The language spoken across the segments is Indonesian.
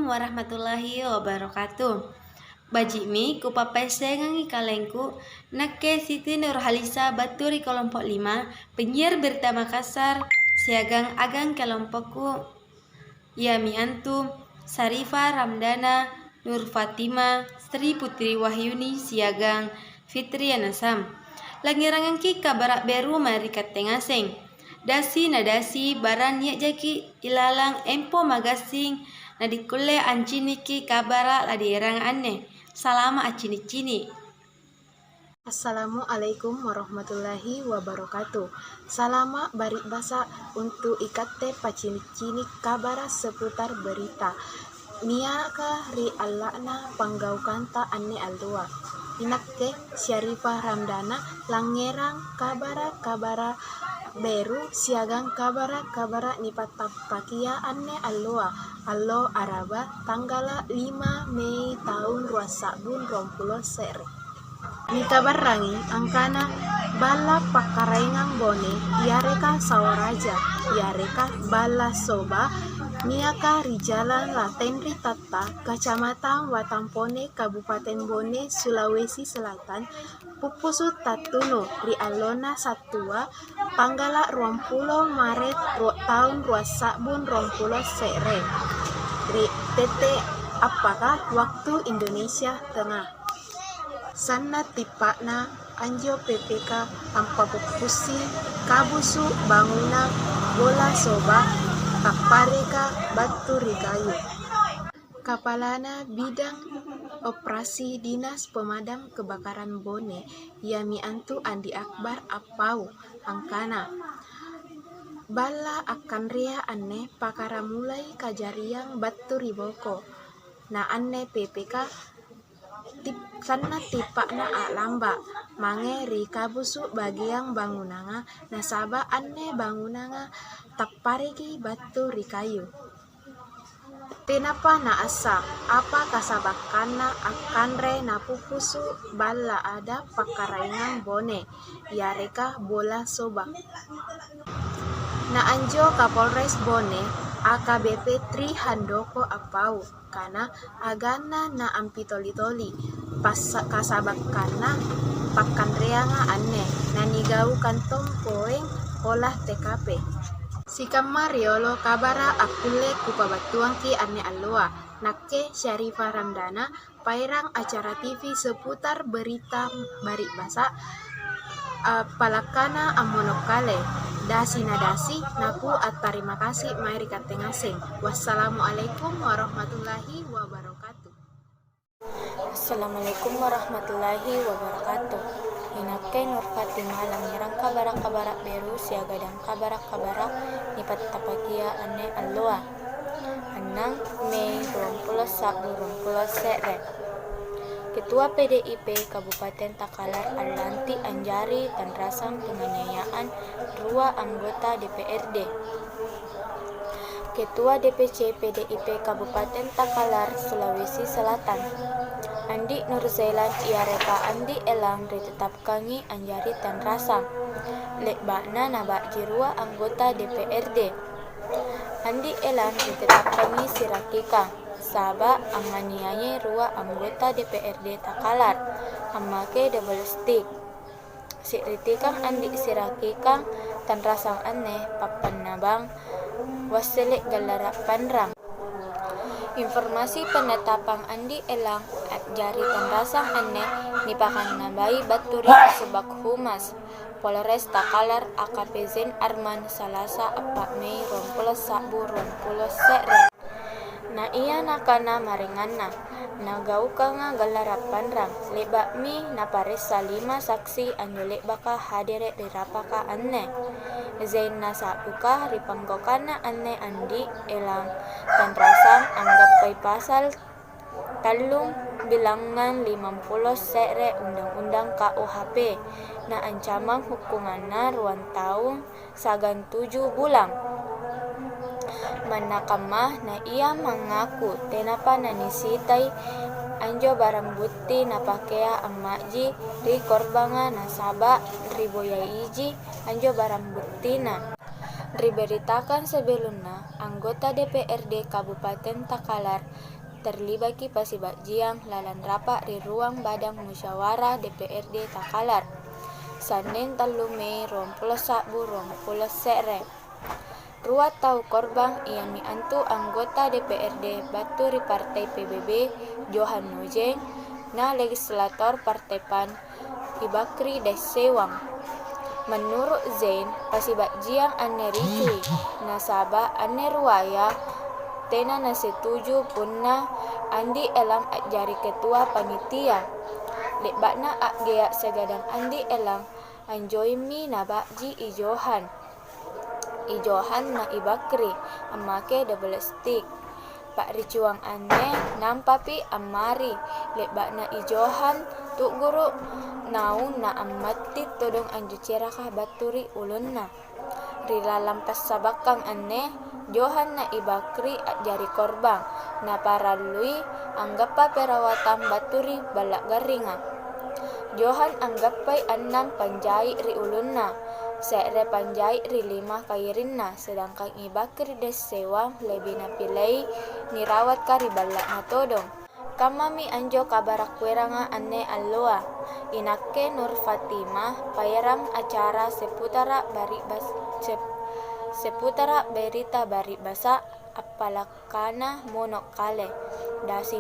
warahmatullahi wabarakatuh. Bajimi ku papesengangi kalengku Nakke Siti Nurhalisa Baturi kelompok 5 penyiar berita Makassar siagang agang kelompokku Yami Antum Sarifah Ramdana Nur Fatima Sri Putri Wahyuni siagang Fitri Anasam langirangangki kabarak beru mari katengaseng dasi nadasi baran yak jaki ilalang empo magasing nadikule anciniki kabara ladirang aneh salama acini-cini. Assalamualaikum warahmatullahi wabarakatuh. Salama barik basa untuk ikate pacini-cini kabara seputar berita. Niaka ri alakna panggau kanta anne aldua. Inakke Syarifah Ramdana langerang kabara beru siagang kabara nipatapakia anne alloa allo araba tanggala 5 Mei tahun 2020 sere. Ni kabarangi angkana bala pakarengang bone yareka sawaraja yareka bala soba niaka rijalan latenri tata kecamatan Watampone Kabupaten Bone Sulawesi Selatan pupusu tatuno ri alona satua panggala 20 Maret tahun 2020 sere ri tete apakah waktu Indonesia Tengah. Sana tipakna anjo PPK tanpa pupusi kabusu bangunan bola soba kapareka batu rigayu. Kapalana bidang operasi Dinas Pemadam Kebakaran Bone Yami Antu Andi Akbar Apau angkana bala akan ria aneh pakara mulai kajariang batu riboko na aneh PPK sana tipakna lamba mangeri kabusu bagiang bangunanga nasaba anne bangunanga tapariki batu rikayu tenapa na asa apa kasabakana akanre na pupusu bala ada pakaraingan bone yareka bola soba na anjo Kapolres Bone AKBP Tri Handoko Apau kana agana na ampitoli-toli pas kasabakana pakanreanga aneh nanigau kantong poeng olah TKP sikam Mariolo kabara akule kupabatuangki aneh alloa nakke Syarifah Ramdana pairang acara TV seputar berita barik basa palakana amonokale dasi nadasi naku terima kasih mari katengaseng. Wassalamualaikum warahmatullahi wabarakatuh. Assalamualaikum warahmatullahi wabarakatuh. Inakke Nur Fatima langirang kabara beru siaga dan kabara nipat tapagia ane alloa anang Mei 2021 sere. Ketua PDIP Kabupaten Takalar Allanti Anjari dan rasang penganiayaan 2 anggota DPRD. Ketua DPC PDIP Kabupaten Takalar Sulawesi Selatan Andi Nurzelan Iareka Andi Elang ditetapkangi Anjari dan rasang lekbakna nabak jirua anggota DPRD Andi Elang ditetapkangi Sirakika Saba anganiaye rua anggota DPRD Takalar amake double stick sikritikang andi sirakikang tan rasang aneh papan nabang waselek galara panrang informasi penetapan Andi Elang jari tan rasang aneh nipakan nabai baturi sebak humas Polres Takalar AKP Zen Arman Salasa 4 Mei 2021 sere na iya nakana maringanna nagauka nga galarapan rang lebak mi naparesa 5 saksi anjolek baka hadere dirapaka anne zain nasa buka ripanggokana anne Andi Elang tan rasang anggap pay pasal talung bilangan 50 sere undang-undang KUHP na ancaman hukumanna 2 tahun sagan 7 bulan manakamah na ia mengaku tenapa nanisitay anjo barang bukti napakea ammaji ri korbanga nasaba riboyaiji anjo barang bukti na diberitakan sebelumnya anggota DPRD Kabupaten Takalar terlibat pasibakjiang lalan rapat di ruang Badan Musyawarah DPRD Takalar. Senin 3 Mei 2020 sekre. Ruat tahu korban yang miantu anggota DPRD Baturi Partai PBB Johan Nojeng na legislator Partai PAN Ibakri Desewang. Menurut Zain, pasibakjiang ane ricui nasaba ane ruaya tena na setuju punna andi elang jari ketua panitia. Lekbakna geak segadang andi elang anjoimi na bakji ijohan na Ibakri amake double stick. Pak ricuang ane nampapi amari lekbakna ijohan tu guru naung na amati todong anju ceraka baturi ulunna. Rila lampas sabakang ane Johan na Ibakri jari korban na paralui anggapa perawatan baturi balak garinga. Johan anggapai 6 panjai ri ulunna, sekre panjai ri 5 kairinna, sedangkan Ibakri Desewang lebih napilai nirawat kari balak na todong. Kamami anjo kabarak weranga ane alloa inakke Nur Fatimah payarang acara seputara berita bari basa apalakana monok kale dasi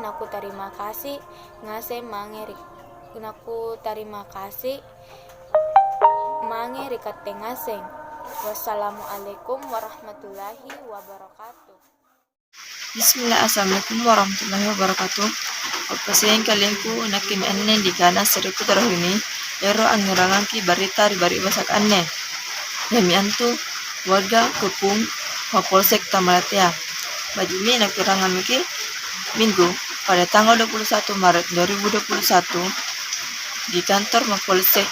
naku terima kasih ngase mangeri naku terima kasih mangeri katengaseng. Wassalamualaikum warahmatullahi wabarakatuh. Bismillah, assalamualaikum warahmatullahi wabarakatuh. Pagpasayan kalengku nakim anne di kana seriku terahuni ero angurangan ki barita di bari basak anne. Yami antu warga Kupung Mapolsek Tamalatea. Bajimi nakirangan miki Minggu pada tanggal 21 Maret 2021 di kantor Mapolsek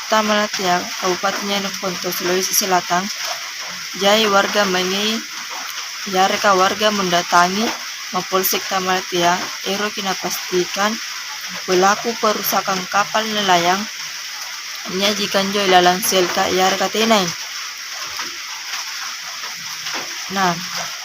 Tamalatea Kabupaten Yeneponto Sulawesi Selatan. Jai warga Yareka warga mendatangi Mapolsek Tamalatea ero kina pastikan pelaku perusakan kapal nelayan menyajikan joy lalang selka Yareka tenai. Nah,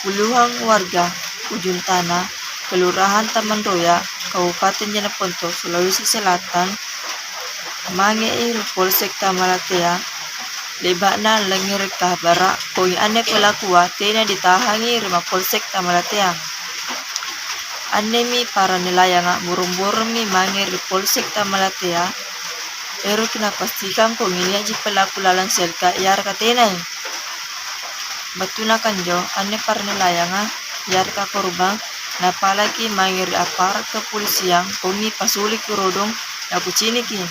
puluhan warga Ujung Tanah, Kelurahan Taman Roya, Kabupaten Yeneponto, Sulawesi Selatan, mangei Polsek Tamalatea, lebakna lengir kabara koi ane pelaku tena ditahangi rima Polsek Tamalatea. Anemi para nelayan burung-burung mi mangir Polsek Tamalatea, ero kena pastikan kong ini aji pelaku lalang selka yar katenai. Batuna kanjo ane para nelayan yar ka korban napalaki mangir apar kepolisian kongi pasuli kurodong aku ciniki.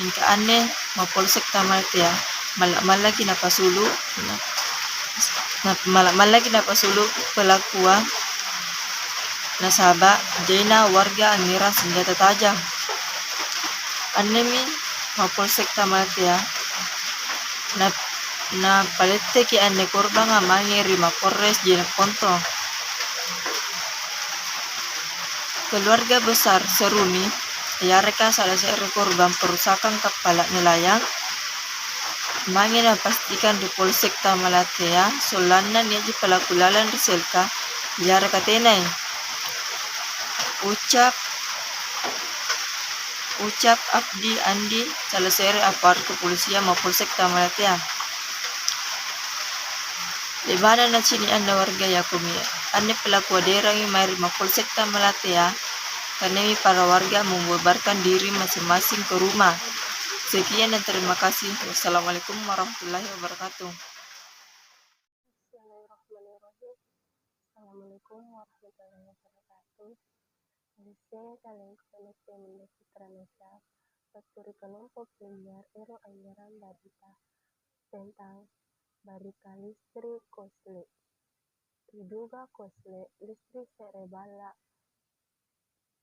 Minka ane Mapolsek Tamalatea malaki napasulu pelakua nasaba jena warga angira senjata tajam. Anemi Mapolsek Tamalatea na palette ki ane korban mangiri Mapolres Jeneponto. Keluarga besar Seruni Yareka salah seorang korban perusakan kapal nelayan mangina pastikan di Polsek Tamalatea solana niaji pelaku lalan riselka Yareka tenai. Ucap Abdi Andi salah seorang apart kepolisian Mapolsek Tamalatea. Lebana na sini anda warga Yakumi ane pelaku aderangi mari Mapolsek Tamalatea karena para warga membubarkan diri masing-masing ke rumah. Sekian dan terima kasih. Wassalamualaikum warahmatullahi wabarakatuh. Bismillahirrahmanirrahim. Assalamualaikum warahmatullahi wabarakatuh. Liseng kalian konekte mendaki Indonesia. Baturi kelompok penyiar ero anggaran barita tentang barita listrik kosle. Diduga kosle listrik serebala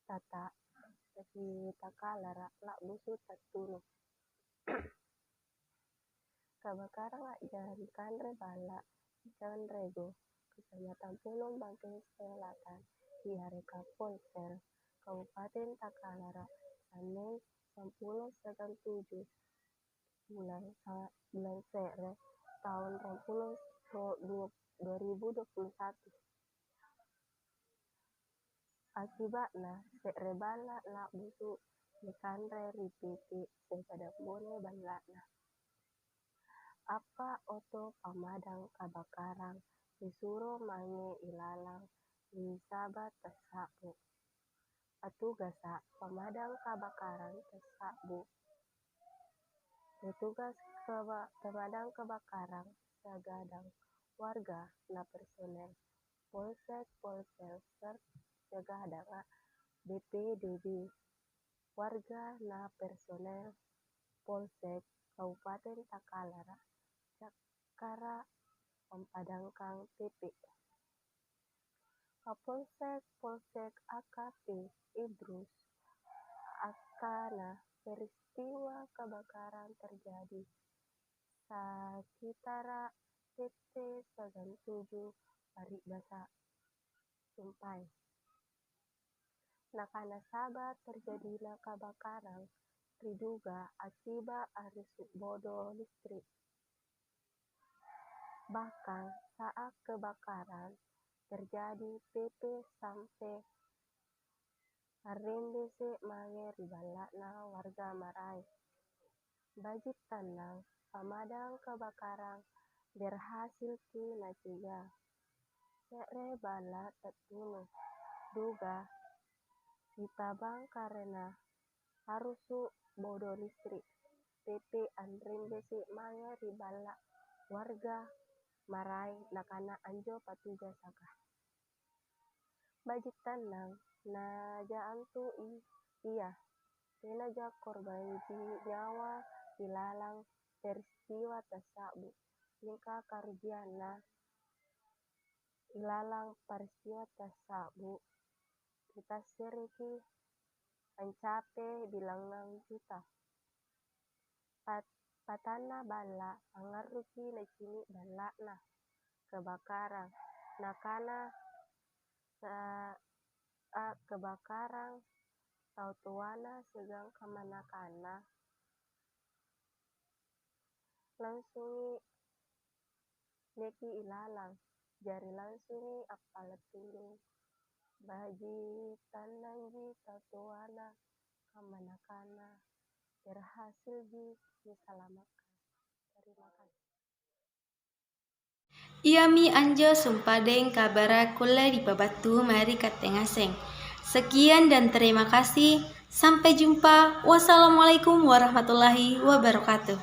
tata di Takalar lak busut tatunu. Kabakaran jari kanre bala Jalan Rego, Kecamatan Pulau Bangkeng Selatan, di Yareka Polsek, Kabupaten Takalar, Senin 10/7 bulan Sere tahun 2021. Akibatna sekrebala la busuk dikanre ripiti sekadap bone balana. Apa oto pamadang kabakaran disuruh mange ilalang di sabat tersabu. Petugasa pemadam kebakaran tersabu. Petugas pemadam kebakaran segadang warga na personel polsek ser segadang BPDB warga na personel polsek Kabupaten Takalar Cakara mempadangkan PP. Kapolsek Polsek AKP Idrus akana peristiwa kebakaran terjadi sekitar PT 97 Paribasa Sumpai. Nakana sabat terjadinya kebakaran diduga akibat arus bodoh listrik. Bahkan saat kebakaran terjadi PP sampai Arembese mange ribalakna warga marai. Bagi tenang, pemadam kebakaran berhasil mencegah sekrebala terbunuh. Duga ditabang karena harus bodoh listrik. PP Arembese mange ribalak warga marai nakana anjo patugas saka. Bagi tenang, na jaantu iya, tenaga korban nyawa dilalang peristiwa tersebut. Tingkah kerugianna ilalang peristiwa tersebut kita seriki mencapai bilangan juta. Patana bala angaruki lekini balakna kebakaran. Nakana kebakaran tautuana segang kemanakana langsungi neki ilalang jari langsungi apalat tulung bagi tananggi tautuana kemanakana berhasil diselamatkan. Terima kasih. Iami anjo sumpadeng kabara kula di babatu mari katengaseng. Sekian dan terima kasih. Sampai jumpa. Wassalamualaikum warahmatullahi wabarakatuh.